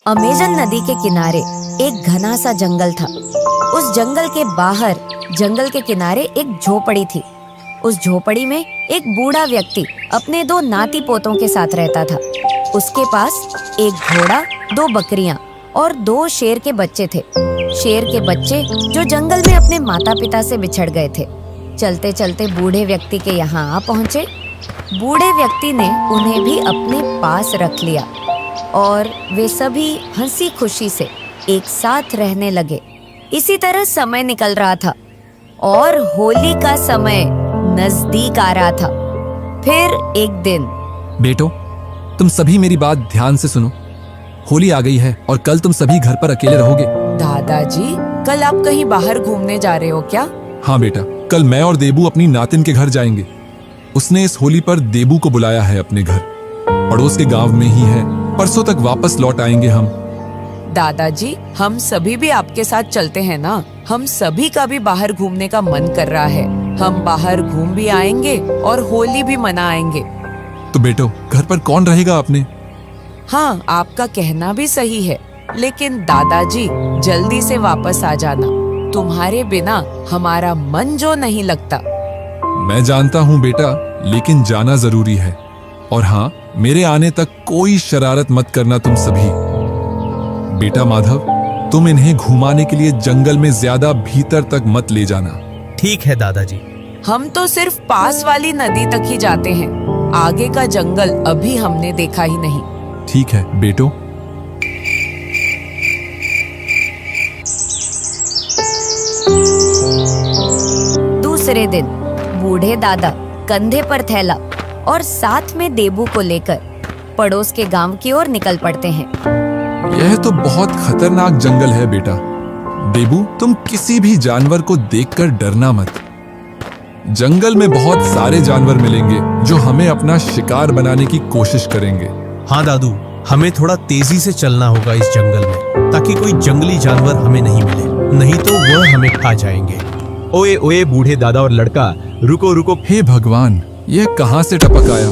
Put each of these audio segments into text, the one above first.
Amazon नदी के किनारे एक घना सा जंगल था। उस जंगल के बाहर जंगल के किनारे एक झोपड़ी थी। उस झोपड़ी में एक बूढ़ा व्यक्ति अपने दो नाती पोतों के साथ रहता था। उसके पास एक घोड़ा, दो बकरियां और दो शेर के बच्चे थे। शेर के बच्चे जो जंगल में अपने माता पिता से बिछड़ गए थे। चलते चलते बूढ़े व्यक्ति के यहाँ आ पहुँचे। बूढ़े व्यक्ति ने उन्हें भी अपने पास रख लिया और वे सभी हंसी खुशी से एक साथ रहने लगे। इसी तरह समय निकल रहा था और होली का समय नजदीक आ रहा था। फिर एक दिन, बेटो, तुम सभी मेरी बात ध्यान से सुनो। होली आ गई है और कल तुम सभी घर पर अकेले रहोगे। दादाजी, कल आप कहीं बाहर घूमने जा रहे हो क्या? हाँ बेटा, कल मैं और देबू अपनी नातिन के घर जाएंगे। उसने इस होली पर देबू को बुलाया है अपने घर। पड़ोस के गांव में ही है। परसों तक वापस लौट आएंगे हम। दादाजी, हम सभी भी आपके साथ चलते हैं ना। हम सभी का भी बाहर घूमने का मन कर रहा है। हम बाहर घूम भी आएंगे और होली भी मनाएंगे। तो बेटो, घर पर कौन रहेगा अपने? हाँ, आपका कहना भी सही है, लेकिन दादाजी जल्दी से वापस आ जाना। तुम्हारे बिना हमारा मन जो नहीं लगता। मैं जानता हूँ बेटा, लेकिन जाना जरूरी है। और हाँ, मेरे आने तक कोई शरारत मत करना तुम सभी। बेटा माधव, तुम इन्हें घुमाने के लिए जंगल में ज्यादा भीतर तक मत ले जाना। ठीक है दादाजी। हम तो सिर्फ पास वाली नदी तक ही जाते हैं। आगे का जंगल अभी हमने देखा ही नहीं। ठीक है बेटो। दूसरे दिन बूढ़े दादा कंधे पर थैला और साथ में देबू को लेकर पड़ोस के गांव की ओर निकल पड़ते हैं। यह तो बहुत खतरनाक जंगल है बेटा। देबू, तुम किसी भी जानवर को देखकर डरना मत। जंगल में बहुत सारे जानवर मिलेंगे जो हमें अपना शिकार बनाने की कोशिश करेंगे। हाँ दादू, हमें थोड़ा तेजी से चलना होगा इस जंगल में, ताकि कोई जंगली जानवर हमें नहीं मिले, नहीं तो वह हमें खा जाएंगे। ओए ओए बूढ़े दादा और लड़का, रुको रुको। हे भगवान, यह कहाँ से टपक आया?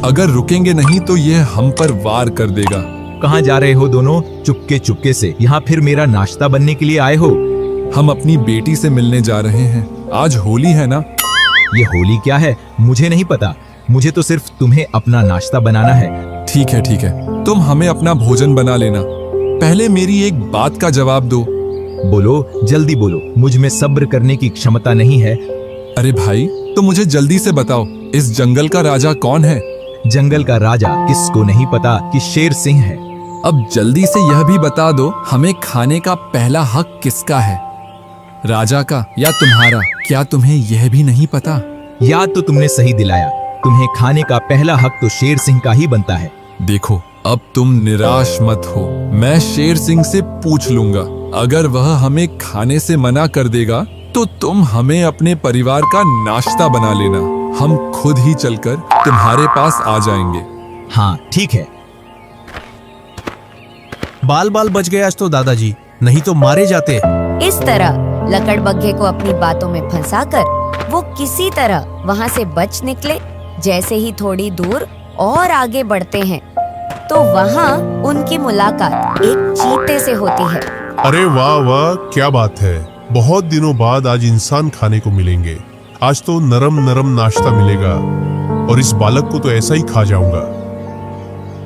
अगर रुकेंगे नहीं तो यह हम पर वार कर देगा। कहाँ जा रहे हो दोनों? चुपके चुपके से यहाँ फिर मेरा नाश्ता बनने के लिए आए हो? हम अपनी बेटी से मिलने जा रहे हैं। आज होली है ना? ये होली क्या है मुझे नहीं पता। मुझे तो सिर्फ तुम्हें अपना नाश्ता बनाना है। ठीक है ठीक है, तुम हमें अपना भोजन बना लेना। पहले मेरी एक बात का जवाब दो। बोलो, जल्दी बोलो, मुझ में सब्र करने की क्षमता नहीं है। अरे भाई, तो मुझे जल्दी से बताओ, इस जंगल का राजा कौन है? जंगल का राजा किसको नहीं पता कि शेर सिंह है। अब जल्दी से यह भी बता दो, हमें खाने का पहला हक किसका है? राजा का या तुम्हारा? क्या तुम्हें यह भी नहीं पता? याद तो तुमने सही दिलाया। तुम्हें खाने का पहला हक तो शेर सिंह का ही बनता है। देखो, अब तुम निराश मत हो। मैं शेर सिंह से पूछ लूंगा। अगर वह हमें खाने से मना कर देगा तो तुम हमें अपने परिवार का नाश्ता बना लेना। हम खुद ही चलकर तुम्हारे पास आ जाएंगे। हाँ ठीक है। बाल बाल बच गए आज तो दादाजी, नहीं तो मारे जाते। इस तरह लकड़बग्घे को अपनी बातों में फंसाकर वो किसी तरह वहाँ से बच निकले। जैसे ही थोड़ी दूर और आगे बढ़ते हैं तो वहाँ उनकी मुलाकात एक चीते से होती है। अरे वाह वाह, क्या बात है। बहुत दिनों बाद आज इंसान खाने को मिलेंगे। आज तो नरम नरम नाश्ता मिलेगा और इस बालक को तो ऐसा ही खा जाऊंगा।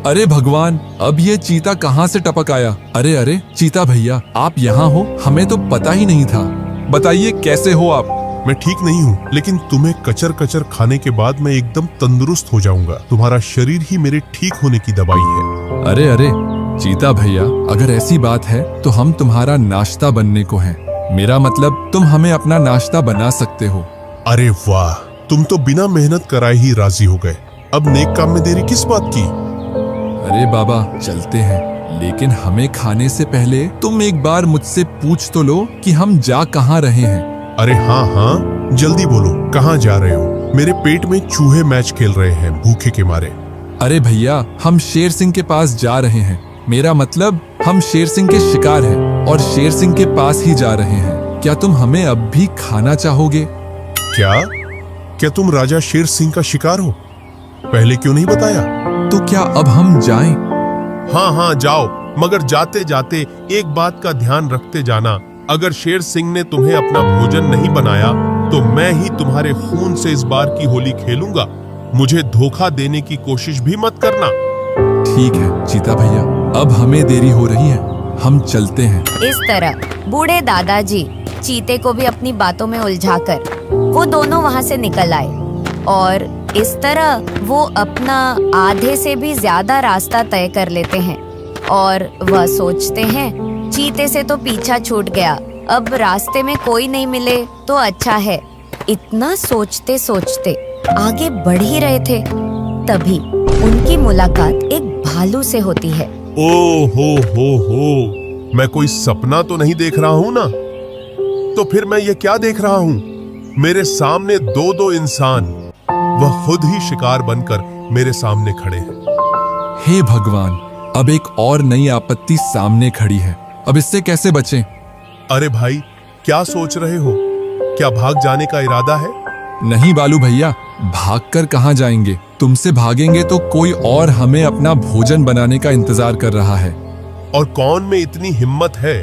अरे भगवान, अब ये चीता कहाँ से टपक आया? अरे अरे चीता भैया, आप यहाँ हो? हमें तो पता ही नहीं था। बताइए, कैसे हो आप? मैं ठीक नहीं हूँ, लेकिन तुम्हें कचर कचर खाने के बाद मैं एकदम तंदुरुस्त हो जाऊंगा। तुम्हारा शरीर ही मेरे ठीक होने की दवाई है। अरे अरे चीता भैया, अगर ऐसी बात है तो हम तुम्हारा नाश्ता बनने को हैं। मेरा मतलब, तुम हमें अपना नाश्ता बना सकते हो। अरे वाह, तुम तो बिना मेहनत कराए ही राजी हो गए। अब नेक काम में देरी किस बात की? अरे बाबा, चलते हैं, लेकिन हमें खाने से पहले तुम एक बार मुझसे पूछ तो लो कि हम जा कहाँ रहे हैं। अरे हाँ हाँ, जल्दी बोलो, कहाँ जा रहे हो? मेरे पेट में चूहे मैच खेल रहे हैं भूखे के मारे। अरे भैया, हम शेर सिंह के पास जा रहे हैं। मेरा मतलब, हम शेर सिंह के शिकार हैं और शेर सिंह के पास ही जा रहे हैं। क्या तुम हमें अब भी खाना चाहोगे? क्या तुम राजा शेर सिंह का शिकार हो? पहले क्यों नहीं बताया? तो क्या अब हम जाएं? हाँ हाँ जाओ, मगर जाते जाते एक बात का ध्यान रखते जाना, अगर शेर सिंह ने तुम्हें अपना भोजन नहीं बनाया तो मैं ही तुम्हारे खून से इस बार की होली खेलूंगा। मुझे धोखा देने की कोशिश भी मत करना। ठीक है चीता भैया, अब हमें देरी हो रही है, हम चलते हैं। इस तरह बूढ़े दादाजी चीते को भी अपनी बातों में उलझाकर वो दोनों वहाँ से निकल आए और इस तरह वो अपना आधे से भी ज्यादा रास्ता तय कर लेते हैं और वह सोचते हैं चीते से तो पीछा छूट गया, अब रास्ते में कोई नहीं मिले तो अच्छा है। इतना सोचते सोचते आगे बढ़ ही रहे थे, तभी उनकी मुलाकात एक भालू से होती है। ओ हो, मैं कोई सपना तो नहीं देख रहा हूँ ना? तो फिर मैं ये क्या देख रहा हूँ? मेरे सामने दो इंसान, वह खुद ही शिकार बनकर मेरे सामने खड़े हैं। हे भगवान, अब एक और नई आपत्ति सामने खड़ी है, अब इससे कैसे बचें? अरे भाई, क्या सोच रहे हो? क्या भाग जाने का इरादा है? नहीं बालू भैया, भागकर कहाँ जाएंगे? तुमसे भागेंगे तो कोई और हमें अपना भोजन बनाने का इंतजार कर रहा है। और कौन में इतनी हिम्मत है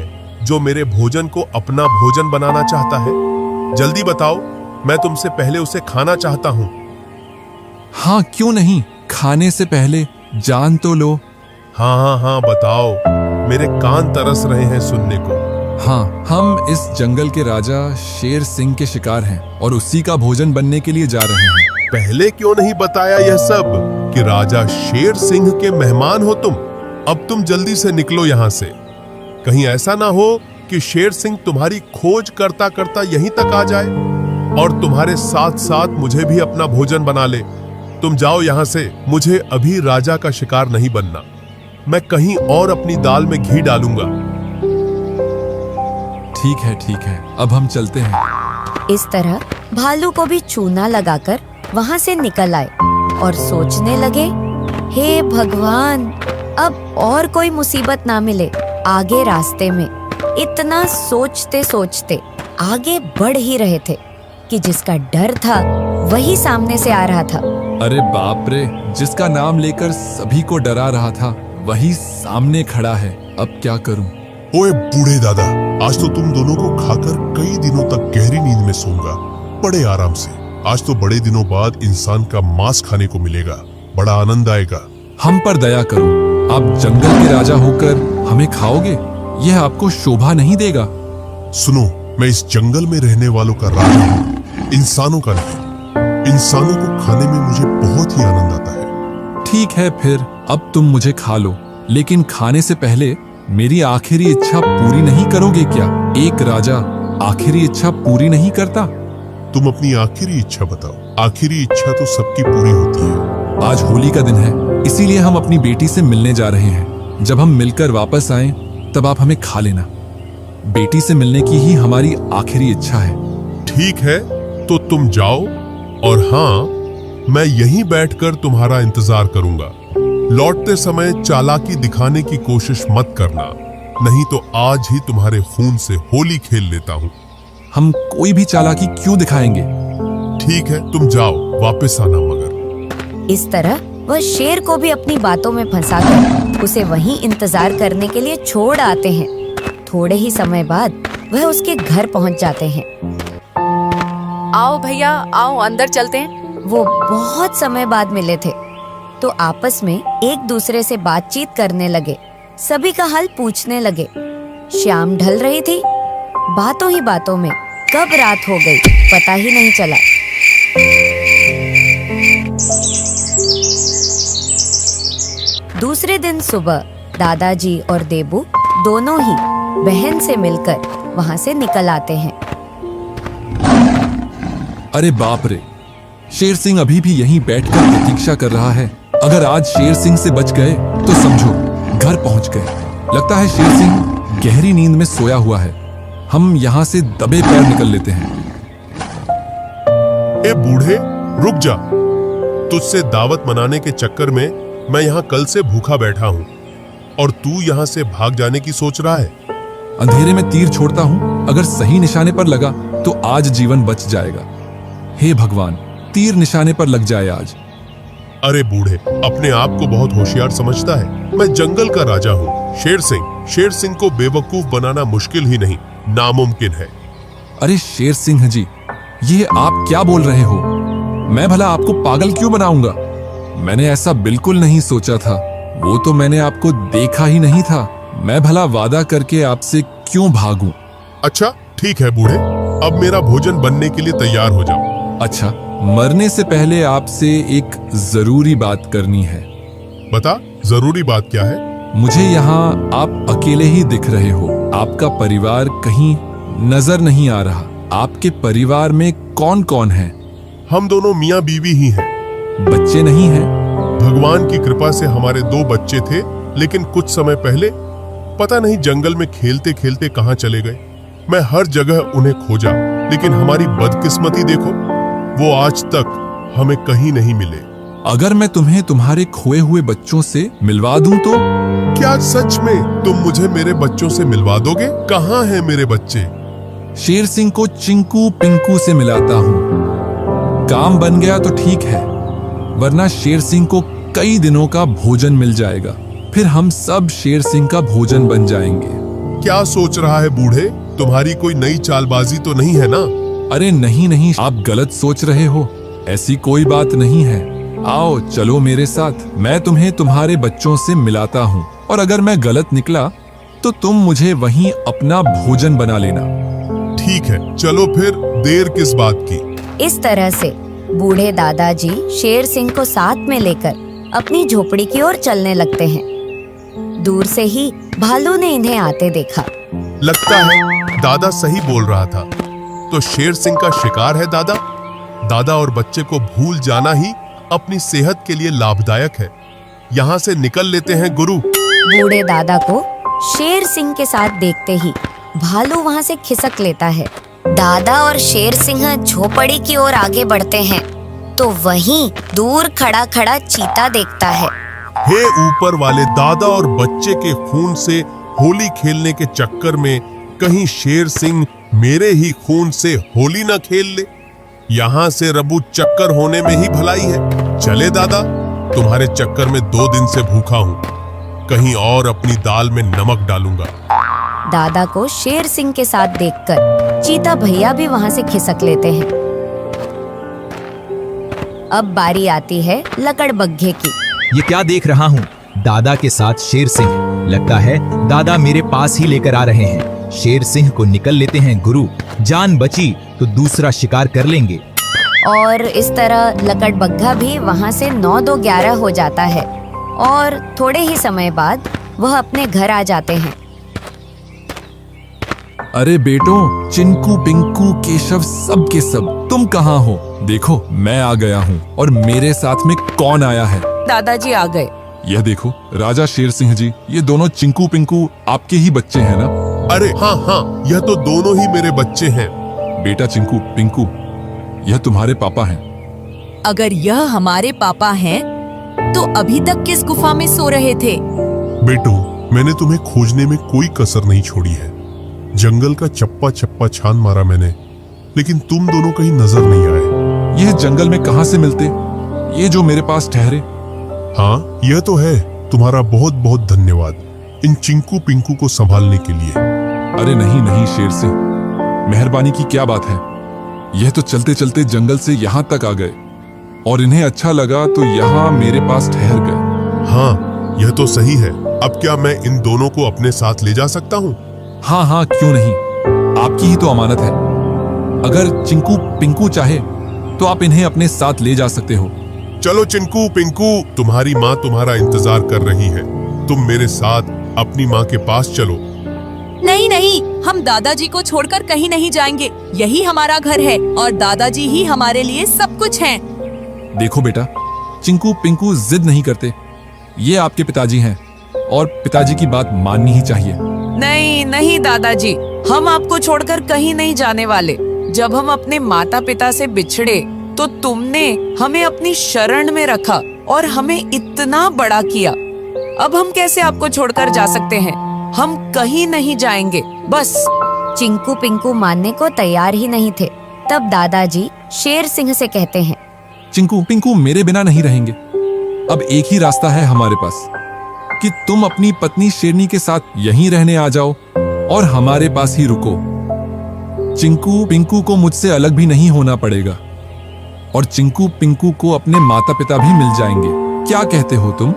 जो मेरे भोजन को अपना भोजन बनाना चाहता है? जल्दी बताओ, मैं तुमसे पहले उसे खाना चाहता हूँ। हाँ क्यों नहीं, खाने से पहले जान तो लो। हाँ, बताओ, मेरे कान तरस रहे हैं सुनने को। हाँ, हम इस जंगल के राजा शेर सिंह के शिकार हैं और उसी का भोजन बनने के लिए जा रहे हैं। पहले क्यों नहीं बताया यह सब कि राजा शेर सिंह के मेहमान हो तुम? अब तुम जल्दी से निकलो यहाँ से। कहीं ऐसा ना हो कि शेर सिंह तुम्हारी खोज करता करता यहीं तक आ जाए और तुम्हारे साथ साथ मुझे भी अपना भोजन बना ले। तुम जाओ यहाँ से, मुझे अभी राजा का शिकार नहीं बनना। मैं कहीं और अपनी दाल में घी डालूंगा। ठीक है, अब हम चलते हैं। इस तरह भालू को भी चूना लगाकर वहाँ से निकल आए और सोचने लगे, हे भगवान, अब और कोई मुसीबत ना मिले आगे रास्ते में। इतना सोचते सोचते आगे बढ़ ही रहे थे कि जिसका डर था वही सामने से आ रहा था। अरे बाप रे, जिसका नाम लेकर सभी को डरा रहा था वही सामने खड़ा है, अब क्या करूं? ओए बूढ़े दादा, आज तो तुम दोनों को खाकर कई दिनों तक गहरी नींद में सोऊंगा, बड़े आराम से। आज तो बड़े दिनों बाद इंसान का मांस खाने को मिलेगा, बड़ा आनंद आएगा। हम पर दया करो, आप जंगल के राजा होकर हमें खाओगे? यह आपको शोभा नहीं देगा। सुनो, मैं इस जंगल में रहने वालों का राजा हूँ, इंसानों का नहीं। इंसानों को खाने में मुझे बहुत ही आनंद आता है। ठीक है फिर, अब तुम मुझे खा लो, लेकिन खाने से पहले मेरी आखिरी इच्छा पूरी नहीं करोगे क्या? एक राजा आखिरी इच्छा पूरी नहीं करता। तुम अपनी आखिरी इच्छा बताओ। आखिरी इच्छा तो सबकी पूरी होती है। आज होली का दिन है, इसीलिए हम अपनी बेटी से मिलने जा रहे हैं। जब हम मिलकर वापस आएं, तब आप हमें खा लेना। बेटी से मिलने की ही हमारी आखिरी इच्छा है। ठीक है, तो तुम जाओ, और हाँ, मैं यहीं बैठकर तुम्हारा इंतजार करूंगा। लौटते समय चालाकी दिखाने की कोशिश मत करना, नहीं तो आज ही तुम्हारे खून से होली खेल लेता हूँ। हम कोई भी चालाकी क्यों दिखाएंगे? ठीक है, तुम जाओ, वापस आना मगर। इस तरह वह शेर को भी अपनी बातों में फंसाकर उसे वहीं इंतजार करने के लिए छोड़ आते हैं। थोड़े ही समय बाद वह उसके घर पहुंच जाते हैं। आओ भैया, आओ अंदर चलते हैं। वो बहुत समय बाद मिले थे तो आपस में एक दूसरे से बातचीत करने लगे, सभी का हाल पूछने लगे। शाम ढल रही थी, बातों ही बातों में कब रात हो गई पता ही नहीं चला। दूसरे दिन सुबह दादाजी और देबू दोनों ही बहन से मिलकर वहां से निकल आते हैं। अरे बाप रे, शेर सिंह अभी भी यहीं बैठकर प्रतीक्षा कर रहा है। अगर आज शेर सिंह से बच गए तो समझो घर पहुंच गए। लगता है शेर सिंह गहरी नींद में सोया हुआ है। हम यहाँ से दबे पैर निकल लेते हैं। ए बूढ़े, रुक जा। तुझसे दावत मनाने के चक्कर में मैं यहाँ कल से भूखा बैठा हूँ और तू यहाँ से भाग जाने की सोच रहा है। अंधेरे में तीर छोड़ता हूँ, अगर सही निशाने पर लगा तो आज जीवन बच जाएगा। हे भगवान, तीर निशाने पर लग जाए आज। अरे बूढ़े, अपने आप को बहुत होशियार समझता है। मैं जंगल का राजा हूँ, शेर सिंह को बेवकूफ बनाना मुश्किल ही नहीं, नामुमकिन है। अरे शेर सिंह जी, ये आप क्या बोल रहे हो? मैं भला आपको पागल क्यों बनाऊंगा? मैंने ऐसा बिल्कुल नहीं सोचा था। वो तो मैंने आपको देखा ही नहीं था। मैं भला वादा करके आपसे क्यों भागूं? अच्छा ठीक है बूढ़े, अब मेरा भोजन बनने के लिए तैयार हो जाओ। अच्छा, मरने से पहले आपसे एक जरूरी बात करनी है। बता, जरूरी बात क्या है? मुझे यहाँ आप अकेले ही दिख रहे हो। आपका परिवार कहीं नजर नहीं आ रहा। आपके परिवार में कौन कौन है? हम दोनों मियाँ बीवी ही हैं। बच्चे नहीं हैं? भगवान की कृपा से हमारे 2 बच्चे थे, लेकिन कुछ समय पहले पता नहीं जंगल में खेलते खेलते कहाँ चले गए। मैं हर जगह उन्हें खोजा, लेकिन हमारी बदकिस्मती देखो, वो आज तक हमें कहीं नहीं मिले। अगर मैं तुम्हें तुम्हारे खोए हुए बच्चों से मिलवा दूं तो? क्या सच में तुम मुझे मेरे बच्चों से मिलवा दोगे? कहाँ हैं मेरे बच्चे? शेर सिंह को चिंकू पिंकू से मिलाता हूँ। काम बन गया तो ठीक है, वरना शेर सिंह को कई दिनों का भोजन मिल जाएगा। फिर हम सब शेर सिंह का भोजन बन जाएंगे। क्या सोच रहा है बूढ़े? तुम्हारी कोई नई चालबाजी तो नहीं है ना? अरे नहीं नहीं, आप गलत सोच रहे हो। ऐसी कोई बात नहीं है। आओ चलो मेरे साथ, मैं तुम्हें तुम्हारे बच्चों से मिलाता हूँ। और अगर मैं गलत निकला तो तुम मुझे वहीं अपना भोजन बना लेना। ठीक है, चलो फिर, देर किस बात की। इस तरह से बूढ़े दादाजी शेर सिंह को साथ में लेकर अपनी झोपड़ी की ओर चलने लगते हैं। दूर से ही भालू ने इन्हें आते देखा। लगता है दादा सही बोल रहा था, तो शेर सिंह का शिकार है दादा। दादा और बच्चे को भूल जाना ही अपनी सेहत के लिए लाभदायक है। यहाँ से निकल लेते हैं गुरु। बूढ़े दादा को शेर सिंह के साथ देखते ही भालू वहाँ से खिसक लेता है। दादा और शेर सिंह झोपड़ी की ओर आगे बढ़ते हैं तो वहीं दूर खड़ा खड़ा चीता देखता है। हे ऊपर वाले, दादा और बच्चे के खून से होली खेलने के चक्कर में कहीं शेर सिंह मेरे ही खून से होली न खेल ले। यहाँ से रबू चक्कर होने में ही भलाई है। चले दादा, तुम्हारे चक्कर में 2 दिन से भूखा हूँ। कहीं और अपनी दाल में नमक डालूंगा। दादा को शेर सिंह के साथ देखकर चीता भैया भी वहाँ से खिसक लेते हैं। अब बारी आती है लकड़बग्घे की। ये क्या देख रहा हूँ? दादा के साथ शेर सिंह। लगता है दादा मेरे पास ही लेकर आ रहे हैं। शेर सिंह को निकल लेते हैं गुरु। जान बची तो दूसरा शिकार कर लेंगे। और इस तरह लकड़बग्घा भी वहाँ से 9-2-11 हो जाता है और थोड़े ही समय बाद वह अपने घर आ जाते हैं। अरे बेटो, चिंकू पिंकू केशव सब के सब, तुम कहाँ हो? देखो मैं आ गया हूँ। और मेरे साथ में कौन आया है? दादाजी आ गए। यह देखो राजा शेर सिंह जी, ये दोनों चिंकू पिंकू आपके ही बच्चे हैं ना? अरे हाँ, यह तो दोनों ही मेरे बच्चे हैं। बेटा चिंकू पिंकू, यह तुम्हारे पापा हैं। अगर यह हमारे पापा हैं, तो अभी तक किस गुफा में सो रहे थे? बेटो, मैंने तुम्हें खोजने में कोई कसर नहीं छोड़ी है। जंगल का चप्पा चप्पा छान मारा मैंने, लेकिन तुम दोनों कहीं नजर नहीं आए। यह जंगल में कहाँ से मिलते, ये जो मेरे पास ठहरे? हाँ, यह तो है। तुम्हारा बहुत बहुत धन्यवाद इन चिंकू पिंकू को संभालने के लिए। अरे नहीं नहीं शेर सिंह, मेहरबानी की क्या बात है। यह तो चलते चलते जंगल से यहाँ तक आ गए और इन्हें अच्छा लगा तो यहाँ मेरे पास ठहर गए। हाँ, यह तो सही है। अब क्या मैं इन दोनों को अपने साथ ले जा सकता हूँ? हाँ हाँ, क्यों नहीं, आपकी ही तो अमानत है। अगर चिंकू पिंकू चाहे तो आप इन्हें अपने साथ ले जा सकते हो। चलो चिंकू पिंकू, तुम्हारी माँ तुम्हारा इंतजार कर रही है। तुम मेरे साथ अपनी माँ के पास चलो। नहीं नहीं, हम दादाजी को छोड़कर कहीं नहीं जाएंगे। यही हमारा घर है और दादाजी ही हमारे लिए सब कुछ हैं। देखो बेटा, चिंकू पिंकू जिद नहीं करते। ये आपके पिताजी हैं और पिताजी की बात माननी ही चाहिए। नहीं नहीं दादाजी, हम आपको छोड़कर कहीं नहीं जाने वाले। जब हम अपने माता पिता से बिछड़े तो तुमने हमें अपनी शरण में रखा और हमें इतना बड़ा किया। अब हम कैसे आपको छोड़कर जा सकते हैं? हम कहीं नहीं जाएंगे, बस। चिंकू पिंकू मानने को तैयार ही नहीं थे। तब दादाजी शेर सिंह से कहते हैं, चिंकू पिंकू मेरे बिना नहीं रहेंगे। अब एक ही रास्ता है हमारे पास। कि तुम अपनी पत्नी शेरनी के साथ यहीं रहने आ जाओ और हमारे पास ही रुको। चिंकू पिंकू को मुझसे अलग भी नहीं होना पड़ेगा और चिंकू पिंकू को अपने माता पिता भी मिल जाएंगे। क्या कहते हो तुम?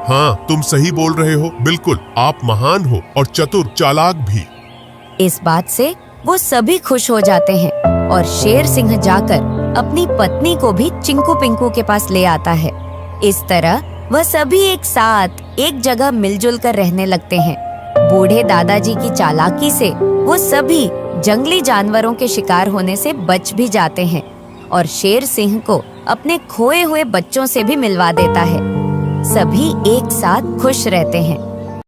हाँ, तुम सही बोल रहे हो, बिल्कुल। आप महान हो और चतुर चालाक भी। इस बात से वो सभी खुश हो जाते हैं और शेर सिंह जाकर अपनी पत्नी को भी चिंकू पिंकू के पास ले आता है। इस तरह वह सभी एक साथ एक जगह मिलजुल कर रहने लगते हैं। बूढ़े दादाजी की चालाकी से वो सभी जंगली जानवरों के शिकार होने से बच भी जाते हैं और शेर सिंह को अपने खोए हुए बच्चों से भी मिलवा देता है। सभी एक साथ खुश रहते हैं।